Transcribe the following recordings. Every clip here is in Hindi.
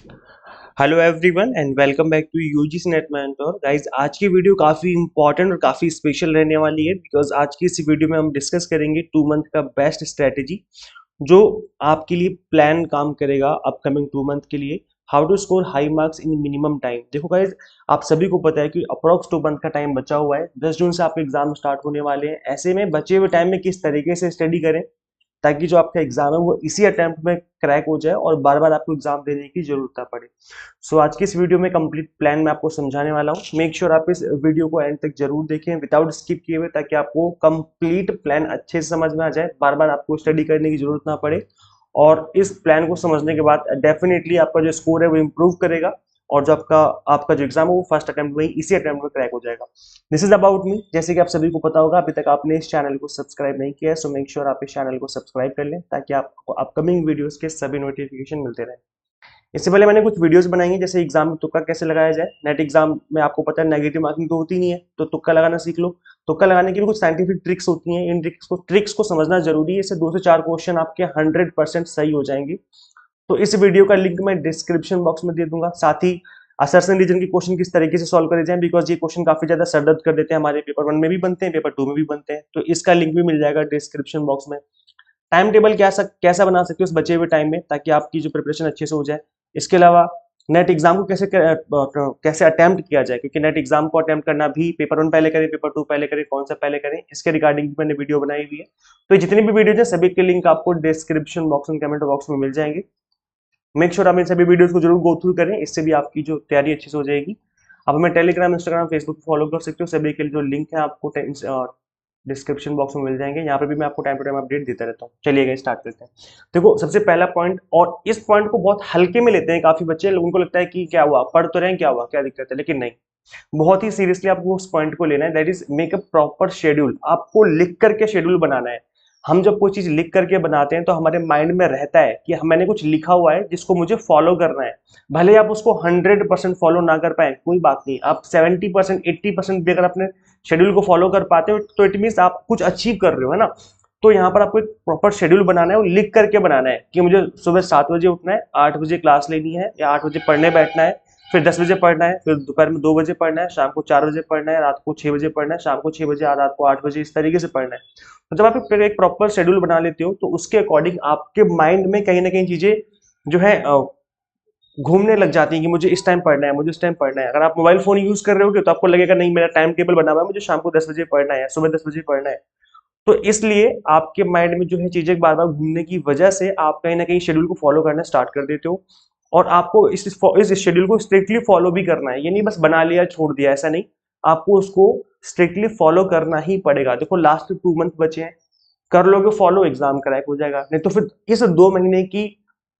Hello everyone and welcome back to UGC NET mentor guys. आज की वीडियो काफ़ी इंपॉर्टेंट और काफ़ी स्पेशल रहने वाली है बिकॉज आज की इस वीडियो में हम डिस्कस करेंगे 2 मंथ का बेस्ट स्ट्रेटेजी जो आपके लिए प्लान काम करेगा अपकमिंग 2 मंथ के लिए। How to score high marks in minimum time. देखो गाइज, आप सभी को पता है कि अप्रॉक्स 2 मंथ का टाइम बचा हुआ है। 10 जून से आपके एग्जाम स्टार्ट होने वाले हैं। ऐसे में बचे हुए टाइम में किस तरीके से स्टडी करें ताकि जो आपका एग्जाम है वो इसी अटेम्प्ट में क्रैक हो जाए और बार बार आपको एग्जाम देने की जरूरत ना पड़े। सो आज की इस वीडियो में कंप्लीट प्लान मैं आपको समझाने वाला हूँ। मेक श्योर आप इस वीडियो को एंड तक जरूर देखें विदाउट स्किप किए हुए, ताकि आपको कंप्लीट प्लान अच्छे से समझ में आ जाए, बार बार आपको स्टडी करने की जरूरत ना पड़े। और इस प्लान को समझने के बाद डेफिनेटली आपका जो स्कोर है वो इम्प्रूव करेगा और जो आपका आपका जो एग्जाम है वो फर्स्ट अटेम्प्ट में इसी अटेम्प्ट में क्रैक हो जाएगा। This is about me. जैसे कि आप सभी को पता होगा, अभी तक आपने इस चैनल को सब्सक्राइब नहीं किया है, सो मेक श्योर आप इस चैनल को सब्सक्राइब कर लें ताकि आपको अपकमिंग वीडियोस के सभी नोटिफिकेशन मिलते रहें। इससे पहले मैंने कुछ वीडियोस बनाई हैं, जैसे एग्जाम में तुक्का कैसे लगाया जाए। नेट एग्जाम में आपको पता है नेगेटिव मार्किंग तो होती नहीं है, तो तुक्का लगाना सीख लो। तुक्का लगाने की भी कुछ साइंटिफिक ट्रिक्स होती हैं। इन ट्रिक्स को समझना जरूरी है। इससे 2 से 4 क्वेश्चन आपके 100% सही हो जाएंगे। तो इस वीडियो का लिंक मैं डिस्क्रिप्शन बॉक्स में दे दूंगा। साथ ही असर्शन रीजन के क्वेश्चन किस तरीके से सॉल्व करे जाएं, बिकॉज ये क्वेश्चन काफी ज्यादा सर दर्द कर देते हैं। हमारे पेपर 1 में भी बनते हैं, पेपर 2 में भी बनते हैं, तो इसका लिंक भी मिल जाएगा डिस्क्रिप्शन बॉक्स में। टाइम टेबल कैसा बना सकते हो उस बचे हुए टाइम में, ताकि आपकी जो प्रिपरेशन अच्छे से हो जाए। इसके अलावा नेट एग्जाम को कैसे अटेम्प्ट किया जाए, क्योंकि नेट एग्जाम को अटेम्प्ट करना भी पेपर 1 पहले करें, पेपर 2 पहले करें, कौन सा पहले करें, इसके रिगार्डिंग भी मैंने वीडियो बनाई हुई है। तो जितनी भी वीडियो है सभी के लिंक आपको डिस्क्रिप्शन बॉक्स में कमेंट बॉक्स में मिल जाएंगे। मेक श्योर आप इन सभी वीडियोस को जरूर गो थ्रू करें, इससे भी आपकी जो तैयारी अच्छी से हो जाएगी। आप हमें टेलीग्राम, इंस्टाग्राम, फेसबुक फॉलो कर सकते हो। सभी के लिए जो लिंक है आपको डिस्क्रिप्शन बॉक्स में मिल जाएंगे। यहाँ पे भी मैं आपको टाइम टू टाइम अपडेट देता रहता हूँ। चलिए स्टार्ट करते हैं। देखो, सबसे पहला पॉइंट, और इस पॉइंट को बहुत हल्के में लेते हैं काफी बच्चे, लोगों को लगता है कि क्या हुआ, पढ़ तो रहे हैं, क्या हुआ, क्या दिक्कत है, लेकिन नहीं, बहुत ही सीरियसली आपको उस पॉइंट को लेना है। That is make a proper schedule. आपको लिख करके शेड्यूल बनाना है। हम जब कोई चीज लिख करके बनाते हैं तो हमारे माइंड में रहता है कि मैंने कुछ लिखा हुआ है जिसको मुझे फॉलो करना है। भले आप उसको 100% फॉलो ना कर पाए, कोई बात नहीं, आप 70% 80% भी अगर अपने शेड्यूल को फॉलो कर पाते हो तो इट मीन आप कुछ अचीव कर रहे हो, है ना। तो यहाँ पर आपको एक प्रॉपर शेड्यूल बनाना है और लिख करके बनाना है कि मुझे सुबह 7 बजे उठना है, 8 बजे क्लास लेनी है या 8 बजे पढ़ने बैठना है, फिर 10 बजे पढ़ना है, फिर दोपहर में 2 बजे पढ़ना है, शाम को 4 बजे पढ़ना है, रात को 6 बजे पढ़ना है, शाम को 6 बजे, रात को 8 बजे, इस तरीके से पढ़ना है। तो जब आप एक प्रॉपर शेड्यूल बना लेते हो तो उसके अकॉर्डिंग आपके माइंड में कहीं ना कहीं चीजें जो है घूमने लग जाती हैं कि मुझे इस टाइम पढ़ना है, मुझे इस टाइम पढ़ना है। अगर आप मोबाइल फोन यूज कर रहे होगे तो आपको लगेगा नहीं, मेरा टाइम टेबल बना हुआ है, मुझे शाम को 10 बजे पढ़ना है, सुबह 10 बजे पढ़ना है। तो इसलिए आपके माइंड में जो है चीजें बार बार घूमने की वजह से आप कहीं ना कहीं शेड्यूल को फॉलो करना स्टार्ट कर देते हो। और आपको इस शेड्यूल को स्ट्रिक्टली फॉलो भी करना है। ये नहीं बस बना लिया छोड़ दिया, ऐसा नहीं, आपको उसको स्ट्रिक्टली फॉलो करना ही पड़ेगा। देखो, लास्ट 2 मंथ बचे हैं, कर लोगे फॉलो, एग्जाम क्रैक हो जाएगा। नहीं तो फिर इस 2 महीने की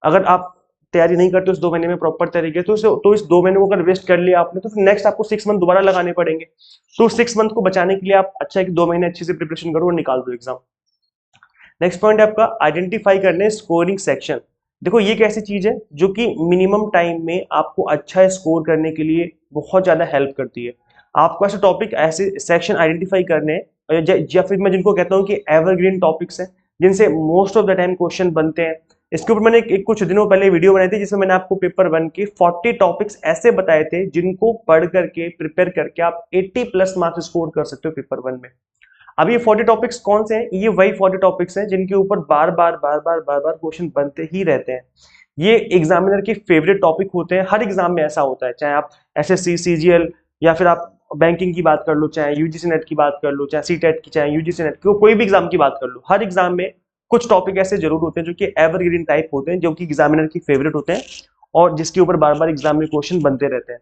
अगर आप तैयारी नहीं करते उस 2 महीने में प्रॉपर तरीके तो इस 2 महीने को अगर वेस्ट कर लिया आपने तो फिर नेक्स्ट आपको 6 मंथ दोबारा लगाने पड़ेंगे। तो 6 मंथ को बचाने के लिए आप अच्छा है कि 2 महीने अच्छे से प्रिपरेशन करो और निकाल दो एग्जाम। नेक्स्ट पॉइंट है आपका आइडेंटिफाई करने स्कोरिंग सेक्शन। देखो, ये एक ऐसी चीज है जो कि मिनिमम टाइम में आपको अच्छा स्कोर करने के लिए बहुत ज्यादा हेल्प करती है। आपको ऐसे टॉपिक, ऐसे सेक्शन आइडेंटिफाई करने या फिर मैं जिनको कहता हूँ कि एवरग्रीन टॉपिक्स हैं, जिनसे most of the time question बनते हैं। इसके ऊपर मैंने एक कुछ दिनों पहले वीडियो बनाई थी जिसमें मैंने आपको पेपर 1 के 40 टॉपिक्स ऐसे बताए थे जिनको पढ़ करके प्रिपेयर करके आप 80+ मार्क्स स्कोर कर सकते हो पेपर 1 में। अब ये 40 टॉपिक्स कौन से हैं? ये वही 40 टॉपिक्स हैं जिनके ऊपर बार बार क्वेश्चन बनते ही रहते हैं। ये एग्जामिनर के फेवरेट टॉपिक होते हैं। हर एग्जाम में ऐसा होता है, चाहे आप एसएससी, सीजीएल या फिर आप बैंकिंग की बात कर लो, चाहे यूजीसी नेट की बात कर लो, चाहे सीटेट की, चाहे यूजीसी नेट की, कोई भी एग्जाम की बात कर लो, हर एग्जाम में कुछ टॉपिक ऐसे जरूर होते हैं जो कि एवरग्रीन टाइप होते हैं, जो कि एग्जामिनर की फेवरेट होते हैं और जिसके ऊपर बार बार एग्जाम में क्वेश्चन बनते रहते हैं।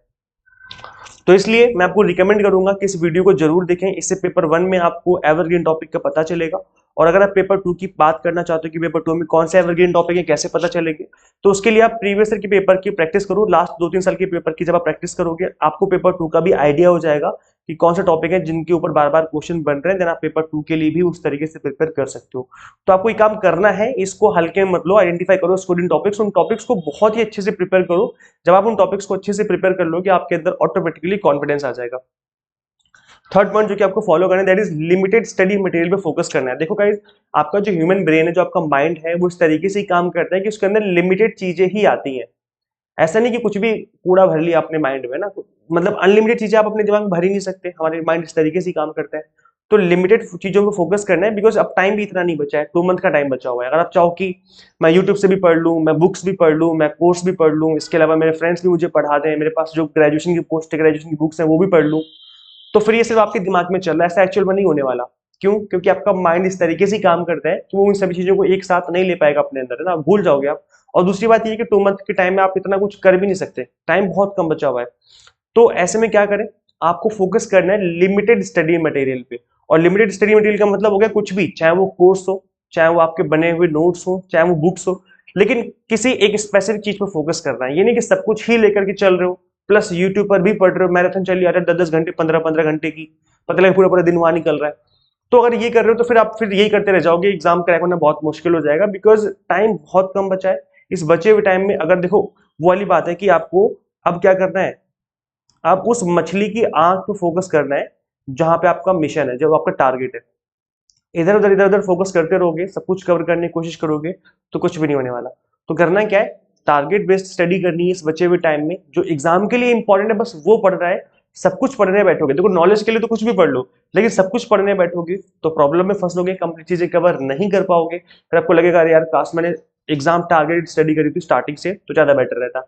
तो इसलिए मैं आपको रिकमेंड करूंगा कि इस वीडियो को जरूर देखें। इससे पेपर 1 में आपको एवरग्रीन टॉपिक का पता चलेगा। और अगर आप पेपर 2 की बात करना चाहते हो कि पेपर 2 में कौन से एवरग्रीन टॉपिक है, कैसे पता चलेंगे, तो उसके लिए आप प्रीवियस ईयर के पेपर की प्रैक्टिस करो। लास्ट 2-3 साल के पेपर की जब आप प्रैक्टिस करोगे, आपको पेपर 2 का भी आइडिया हो जाएगा कि कौन से टॉपिक है जिनके ऊपर बार बार क्वेश्चन बन रहे हैं। देन आप पेपर 2 के लिए भी उस तरीके से प्रिपेयर कर सकते हो। तो आपको ये काम करना है, इसको हल्के में मत लो, आइडेंटिफाई करो स्कोरिंग टॉपिक्स, उन टॉपिक्स को बहुत ही अच्छे से प्रिपेयर करो। जब आप उन टॉपिक्स को अच्छे से प्रिपेयर कर लोगे, आपके अंदर ऑटोमेटिकली कॉन्फिडेंस आ जाएगा। थर्ड पॉइंट जो कि आपको फॉलो करना है, that is limited study material पे फोकस करना है। देखो गाइस, आपका जो ह्यूमन ब्रेन है, जो आपका माइंड है, वो इस तरीके से ही काम करता है कि उसके अंदर लिमिटेड चीजें ही आती हैं। ऐसा नहीं कि कुछ भी कूड़ा भर लिया अपने माइंड में ना, मतलब अनलिमिटेड चीजें आप अपने दिमाग में भर ही नहीं सकते, हमारे माइंड इस तरीके से ही काम करता है। तो लिमिटेड चीजों पे फोकस करना है, बिकॉज अब टाइम भी इतना नहीं बचा है, 2 मंथ का टाइम बचा हुआ है। अगर आप चाहो कि मैं यूट्यूब से भी पढ़ लूँ, मैं बुक्स भी पढ़ लूँ, मैं कोर्स भी पढ़ लूँ, इसके अलावा मेरे फ्रेंड्स भी मुझे पढ़ा दें, मेरे पास जो ग्रेजुएशन की पोस्ट ग्रेजुएशन की बुक्स हैं वो भी पढ़ लूँ, तो फिर ये सिर्फ आपके दिमाग में चल रहा है, ऐसा एक्चुअल में नहीं होने वाला। क्यों? क्योंकि आपका माइंड इस तरीके से ही काम करता है कि वो इन सभी चीजों को एक साथ नहीं ले पाएगा अपने अंदर, है ना, भूल जाओगे आप। और दूसरी बात ये है कि 2 मंथ के टाइम में आप इतना कुछ कर भी नहीं सकते, टाइम बहुत कम बचा हुआ है। तो ऐसे में क्या करें, आपको फोकस करना है लिमिटेड स्टडी मटेरियल पे। और लिमिटेड स्टडी मटेरियल का मतलब हो गया कुछ भी, चाहे वो कोर्स हो, चाहे वो आपके बने हुए नोट्स हो, चाहे वो बुक्स हो, लेकिन किसी एक स्पेसिफिक चीज पर फोकस करना है। ये नहीं कि सब कुछ ही लेकर के चल रहे हो, प्लस यूट्यूब पर भी पढ़ रहे हो, मैराथन चल रही है 10-10 घंटे 15-15 घंटे की, पता लगे पूरा पूरा दिन वहां निकल रहा है। तो अगर ये कर रहे हो तो फिर आप फिर यही करते रह जाओगे, एग्जाम क्रैक होना बहुत मुश्किल हो जाएगा, बिकॉज टाइम बहुत कम बचा है। इस बचे हुए टाइम में अगर देखो, वो वाली बात है कि आपको अब क्या करना है, आप उस मछली की आंख पे फोकस करना है जहां पे आपका मिशन है, जो आपका टारगेट है। इधर उधर फोकस करते रहोगे, सब कुछ कवर करने की कोशिश करोगे, तो कुछ भी नहीं होने वाला। तो करना क्या है, टारगेट बेस्ड स्टडी करनी है इस बचे हुए टाइम में, जो एग्जाम के लिए इंपॉर्टेंट है बस वो पढ़ रहा है। सब कुछ पढ़ने बैठोगे, देखो नॉलेज के लिए तो कुछ भी पढ़ लो, लेकिन सब कुछ पढ़ने बैठोगे तो प्रॉब्लम में फंसोगे, कंप्लीट चीजें कवर नहीं कर पाओगे, फिर आपको लगेगा अरे यार काश मैंने एग्जाम टारगेट स्टडी करी थी स्टार्टिंग से तो ज्यादा बेटर रहता।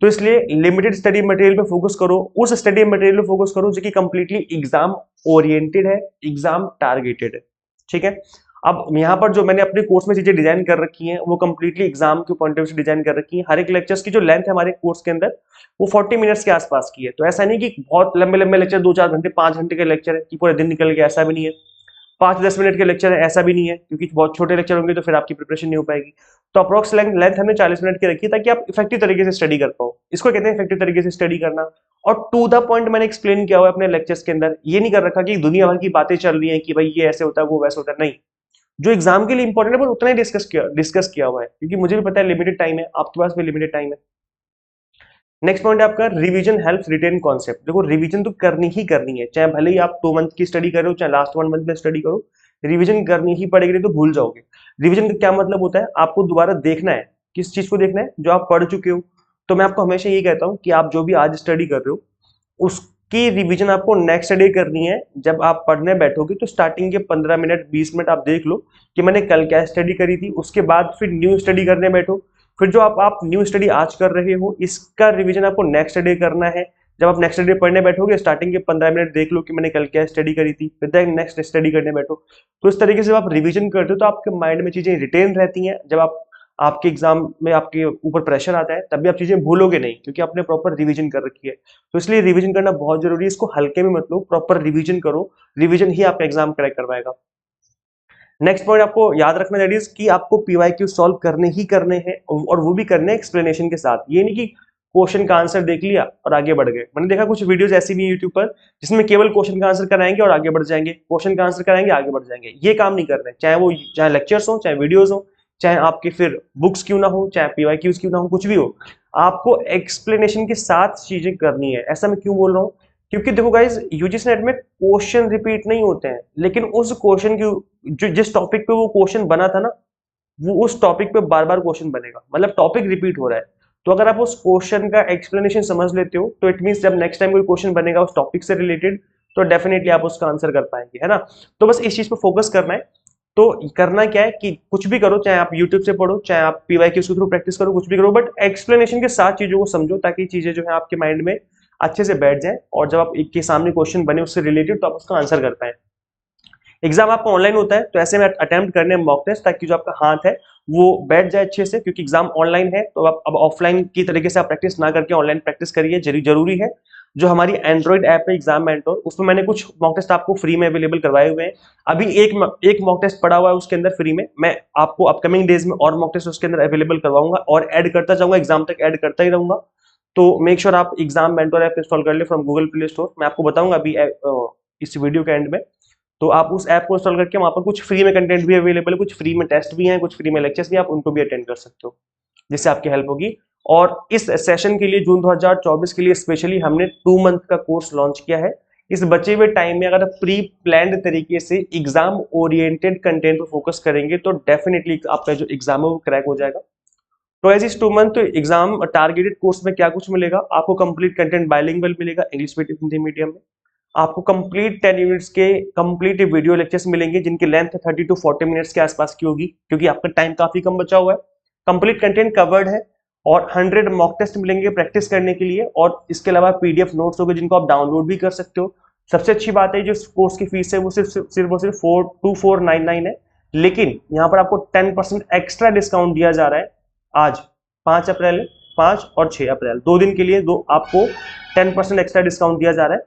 तो इसलिए लिमिटेड स्टडी मटेरियल पे फोकस करो, उस स्टडी मटेरियल पे फोकस करो जो कि कंप्लीटली एग्जाम ओरिएंटेड है, एग्जाम टारगेटेड है। ठीक है। अब यहाँ पर जो मैंने अपने कोर्स में चीजें डिजाइन कर रखी हैं वो कंप्लीटली एग्जाम के पॉइंट ऑफ व्यू से डिजाइन कर रखी हैं। हर एक लेक्चर्स की जो लेंथ है हमारे कोर्स के अंदर वो 40 मिनट्स के आसपास की है। तो ऐसा नहीं कि बहुत लंबे लंबे लेक्चर 2-4 घंटे 5 घंटे के लेक्चर है कि पूरे दिन निकल गया, ऐसा भी नहीं है। 5-10 मिनट के लेक्चर है, ऐसा भी नहीं है, क्योंकि बहुत छोटे लेक्चर होंगे तो फिर आपकी प्रिपरेशन नहीं हो पाएगी। तो अप्रोक्स लेंथ हमने 40 मिनट की रखी है ताकि आप इफेक्टिव तरीके से स्टडी कर पाओ। इसको कहते हैं इफेक्टिव तरीके से स्टडी करना। और टू द पॉइंट मैंने एक्सप्लेन किया हुआ है अपने लेक्चर्स के अंदर, ये नहीं कर रखा कि दुनिया भर की बातें चल रही हैं कि भाई ये ऐसे होता है वो वैसे होता है, नहीं। जो एग्जाम के लिए इंपॉर्टेंट है बस उतना ही डिस्कस किया हुआ है, क्योंकि मुझे भी पता है लिमिटेड टाइम है, आपके पास भी लिमिटेड टाइम है। नेक्स्ट पॉइंट है आपका रिवीजन हेल्प्स रिटेन कॉन्सेप्ट। देखो रिवीजन तो करनी ही करनी है, चाहे भले ही आप 2 मंथ की स्टडी करो, चाहे लास्ट 1 मंथ में स्टडी करो, रिवीजन करनी ही पड़ेगी, नहीं तो भूल जाओगे। रिवीजन का क्या मतलब होता है, आपको दोबारा देखना है। किस चीज को देखना है, जो आप पढ़ चुके हो। तो मैं आपको हमेशा ये कहता हूँ कि आप जो भी आज स्टडी कर रहे हो उसकी रिवीजन आपको नेक्स्ट डे करनी है। जब आप पढ़ने बैठोगे तो स्टार्टिंग के 15 मिनट 20 मिनट आप देख लो कि मैंने कल क्या स्टडी करी थी, उसके बाद फिर न्यू स्टडी करने बैठो। फिर जो आप न्यू स्टडी आज कर रहे हो इसका रिवीजन आपको नेक्स्ट डे करना है। जब आप नेक्स्ट डे पढ़ने बैठोगे स्टार्टिंग के 15 मिनट देख लो कि मैंने कल क्या स्टडी करी थी, फिर नेक्स्ट स्टडी करने बैठो। तो इस तरीके से जब आप रिवीजन करते हो तो आपके माइंड में चीजें रिटेन रहती हैं। जब आप आपके एग्जाम में आपके ऊपर प्रेशर आता है तब भी आप चीजें भूलोगे नहीं, क्योंकि आपने प्रॉपर रिवीजन कर रखी है। तो इसलिए रिवीजन करना बहुत जरूरी है, इसको हल्के में मत लो, प्रॉपर रिवीजन करो। रिवीजन ही आपका एग्जाम क्रैक करवाएगा। नेक्स्ट पॉइंट आपको याद रखना दैट इज कि आपको पीवाईक्यू सॉल्व करने ही करने हैं, और वो भी करने एक्सप्लेनेशन के साथ। ये नहीं कि क्वेश्चन का आंसर देख लिया और आगे बढ़ गए। मैंने देखा कुछ वीडियोस ऐसी भी यूट्यूब पर जिसमें केवल क्वेश्चन का आंसर कराएंगे और आगे बढ़ जाएंगे, क्वेश्चन का आंसर कराएंगे आगे बढ़ जाएंगे। ये काम नहीं कर रहे, चाहे लेक्चर्स हो, चाहे वीडियोस हो, चाहे आपके फिर बुक्स क्यों ना हो, चाहे पीवाईक्यूज क्यों ना हो, कुछ भी हो, आपको एक्सप्लेनेशन के साथ चीजें करनी है। ऐसा मैं क्यों बोल रहा हूँ, क्योंकि देखो गाइज यूजीसी नेट में क्वेश्चन रिपीट नहीं होते हैं, लेकिन उस क्वेश्चन की जो जिस टॉपिक पे वो क्वेश्चन बना था ना, वो उस टॉपिक पे बार बार क्वेश्चन बनेगा, मतलब टॉपिक रिपीट हो रहा है। तो अगर आप उस क्वेश्चन का एक्सप्लेनेशन समझ लेते हो तो इट मीन जब नेक्स्ट टाइम कोई क्वेश्चन बनेगा उस टॉपिक से रिलेटेड तो डेफिनेटली आप उसका आंसर कर पाएंगे, है ना। तो बस इस चीज पे फोकस करना है। तो करना क्या है कि कुछ भी करो, चाहे आप यूट्यूब से पढ़ो, चाहे आप पीवाईक्यूज के थ्रू प्रैक्टिस करो, कुछ भी करो, बट एक्सप्लेनेशन के साथ चीजों को समझो ताकि चीजें जो है आपके माइंड में अच्छे से बैठ जाए, और जब आप एक के सामने क्वेश्चन बने उससे रिलेटेड तो आप उसका आंसर कर पाए। एग्जाम आपका ऑनलाइन होता है तो ऐसे में अटेम्प्ट करने मॉक टेस्ट ताकि जो आपका हाथ है वो बैठ जाए अच्छे से, क्योंकि एग्जाम ऑनलाइन है तो आप अब ऑफलाइन की तरीके से आप प्रैक्टिस ना करके ऑनलाइन प्रैक्टिस करिए, जरूरी है। जो हमारी एंड्रॉइड ऐप है एग्जाम मेंटोर, उसमें मैंने कुछ मॉक टेस्ट आपको फ्री में अवेलेबल करवाए हुए हैं। अभी एक मॉक टेस्ट पड़ा हुआ है उसके अंदर फ्री में, मैं आपको अपकमिंग डेज में और मॉक टेस्ट उसके अंदर अवेलेबल करवाऊंगा और ऐड करता जाऊंगा, एग्जाम तक ऐड करता ही रहूंगा। तो मेक श्योर आप एग्जाम मेंटोर ऐप इंस्टॉल कर ले फ्रॉम गूगल प्ले स्टोर। मैं आपको बताऊंगा अभी इस वीडियो के एंड में। तो आप उस ऐप को इंस्टॉल करके वहां पर कुछ फ्री में कंटेंट भी अवेलेबल है, कुछ फ्री में टेस्ट भी हैं, कुछ फ्री में लेक्चर्स भी, आप उनको भी अटेंड कर सकते हो, जिससे आपकी हेल्प होगी। और इस सेशन के लिए जून 2024 के लिए स्पेशली हमने 2 मंथ का कोर्स लॉन्च किया है। इस बचे हुए टाइम में अगर आप प्री प्लान्ड तरीके से एग्जाम ओरिएंटेड कंटेंट पर फोकस करेंगे तो डेफिनेटली आपका जो एग्जाम है वो क्रैक हो जाएगा। तो एज इस 2 मंथ एग्जाम टारगेटेड कोर्स में क्या कुछ मिलेगा आपको? कंप्लीट कंटेंट बाइलिंगुअल मिलेगा, इंग्लिश मीडियम हिंदी मीडियम में। आपको कंप्लीट 10 यूनिट्स के कंप्लीट वीडियो लेक्चर्स मिलेंगे जिनकी लेंथ 30 to 40 मिनट्स के आसपास की होगी, क्योंकि आपका टाइम काफी कम बचा हुआ है। कंप्लीट कंटेंट कवर्ड है और 100 मॉक टेस्ट मिलेंगे प्रैक्टिस करने के लिए, और इसके अलावा पीडीएफ नोट्स होंगे जिनको आप डाउनलोड भी कर सकते हो। सबसे अच्छी बात है जो कोर्स की फीस है वो सिर्फ 2499 है, लेकिन यहाँ पर आपको 10% एक्स्ट्रा डिस्काउंट दिया जा रहा है। आज 5 अप्रैल है, 5 और 6 अप्रैल 2 दिन के लिए आपको 10% एक्स्ट्रा डिस्काउंट दिया जा रहा है।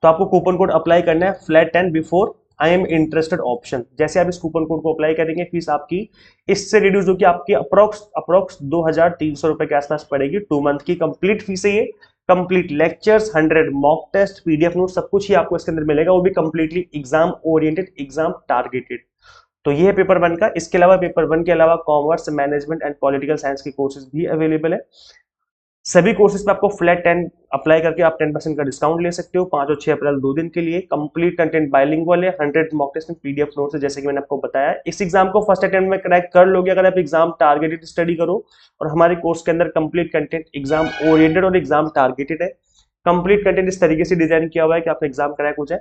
तो आपको कूपन कोड अप्लाई करना है flat 10 before I am interested option. जैसे आप इस कूपन कोड को अप्लाई करेंगे फीस आपकी इससे रिड्यूस होगी, आपकी अप्रोक्स 2300 रुपए के आसपास पड़ेगी। 2 मंथ की कंप्लीट फीस है ये। Complete lectures, 100 mock test, PDF note, सब कुछ ही आपको इसके अंदर मिलेगा, वो भी completely exam oriented, exam targeted. तो ये है पेपर 1 का। इसके अलावा पेपर 1 के अलावा commerce, management and political science के कोर्सेज भी अवेलेबल है। सभी कोर्सेज पे आपको फ्लैट 10 अप्लाई करके आप 10% का डिस्काउंट ले सकते हो। 5 और 6 अप्रैल 2 दिन के लिए। कंप्लीट कंटेंट बाइलिंगुअल है, 100 मॉक टेस्ट पीडीएफ नोट्स है, जैसे कि मैंने आपको बताया। इस एग्जाम को फर्स्ट अटेम्प्ट में क्रैक कर लोगे अगर आप एग्जाम टारगेटेड स्टडी करो, और हमारे कोर्स के अंदर कंप्लीट कंटेंट एग्जाम ओरिएंटेड और एग्जाम टारगेटेड है। कंप्लीट कंटेंट इस तरीके से डिजाइन किया हुआ है कि आपका एग्जाम क्रैक हो जाए।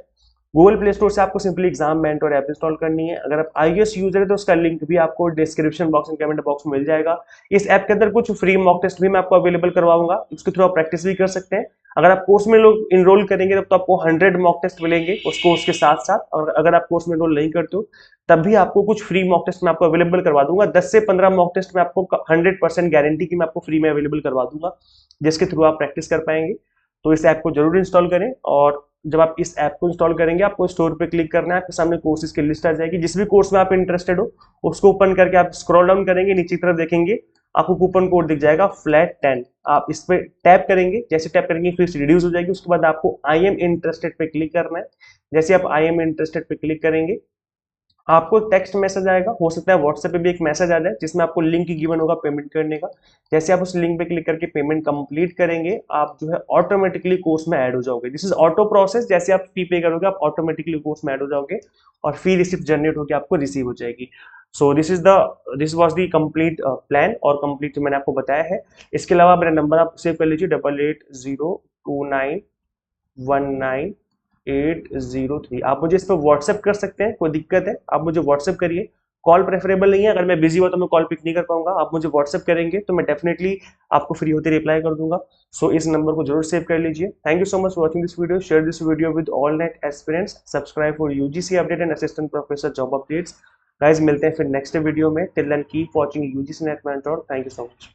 गूगल प्ले स्टोर से आपको simply exam mentor app install करनी है। अगर आप iOS यूजर है तो उसका लिंक भी आपको description box and comment box में मिल जाएगा। इस ऐप के अंदर कुछ फ्री मॉक टेस्ट भी मैं आपको अवेलेबल करवाऊंगा, उसके थ्रू आप प्रैक्टिस भी कर सकते हैं। अगर आप कोर्स में लोग इनरोल करेंगे तब तो आपको 100 मॉक टेस्ट मिलेंगे उस कोर्स के साथ साथ, और अगर आप कोर्स में इनरोल नहीं करते हो तब भी आपको कुछ फ्री मॉक टेस्ट मैं आपको अवेलेबल करवा दूंगा। 10 से 15 मॉक टेस्ट में आपको 100% गारंटी की मैं आपको फ्री में अवेलेबल करवा दूंगा, जिसके थ्रू आप प्रैक्टिस कर पाएंगे। तो इस ऐप को जरूर इंस्टॉल करें, और जब आप इस ऐप को इंस्टॉल करेंगे आपको स्टोर पे क्लिक करना है, आपके सामने कोर्सेज की लिस्ट आ जाएगी। जिस भी कोर्स में आप इंटरेस्टेड हो उसको ओपन करके आप स्क्रॉल डाउन करेंगे, नीचे की तरफ देखेंगे आपको कूपन कोड दिख जाएगा फ्लैट 10। आप इस पे टैप करेंगे, जैसे टैप करेंगे फीस रिड्यूस हो जाएगी। उसके बाद आपको आई एम इंटरेस्टेड पे क्लिक करना है। जैसे आप आई एम इंटरेस्टेड पे क्लिक करेंगे आपको एक टेक्स्ट मैसेज आएगा, हो सकता है व्हाट्सएप पे भी एक मैसेज आ जाए जिसमें आपको लिंक गिवन होगा पेमेंट करने का। जैसे आप उस लिंक पे क्लिक करके पेमेंट कंप्लीट करेंगे आप जो है ऑटोमेटिकली कोर्स में ऐड हो जाओगे। दिस इज ऑटो प्रोसेस, जैसे आप फी पे करोगे आप ऑटोमेटिकली कोर्स में ऐड हो जाओगे और फी रिसिप्ट जनरेट होकर आपको रिसीव हो जाएगी। So this was the complete plan और कंप्लीट जो मैंने आपको बताया है। इसके अलावा मेरा नंबर आप सेव कर लीजिए 8802919803। आप मुझे इस पर व्हाट्सएप कर सकते हैं, कोई दिक्कत है आप मुझे व्हाट्सएप करिए। कॉल प्रेफरेबल नहीं है, अगर मैं बिजी हुआ तो मैं कॉल पिक नहीं कर पाऊंगा। आप मुझे व्हाट्सएप करेंगे तो मैं डेफिनेटली आपको फ्री होते रिप्लाई कर दूंगा। सो इस नंबर को जरूर सेव कर लीजिए। Thank you so much for watching this video. Share this video with all NET aspirants. Subscribe for UGC update and assistant professor job updates. Guys मिलते हैं फिर नेक्स्ट वीडियो में। Till then keep watching UGC NET mentor. Thank you so much.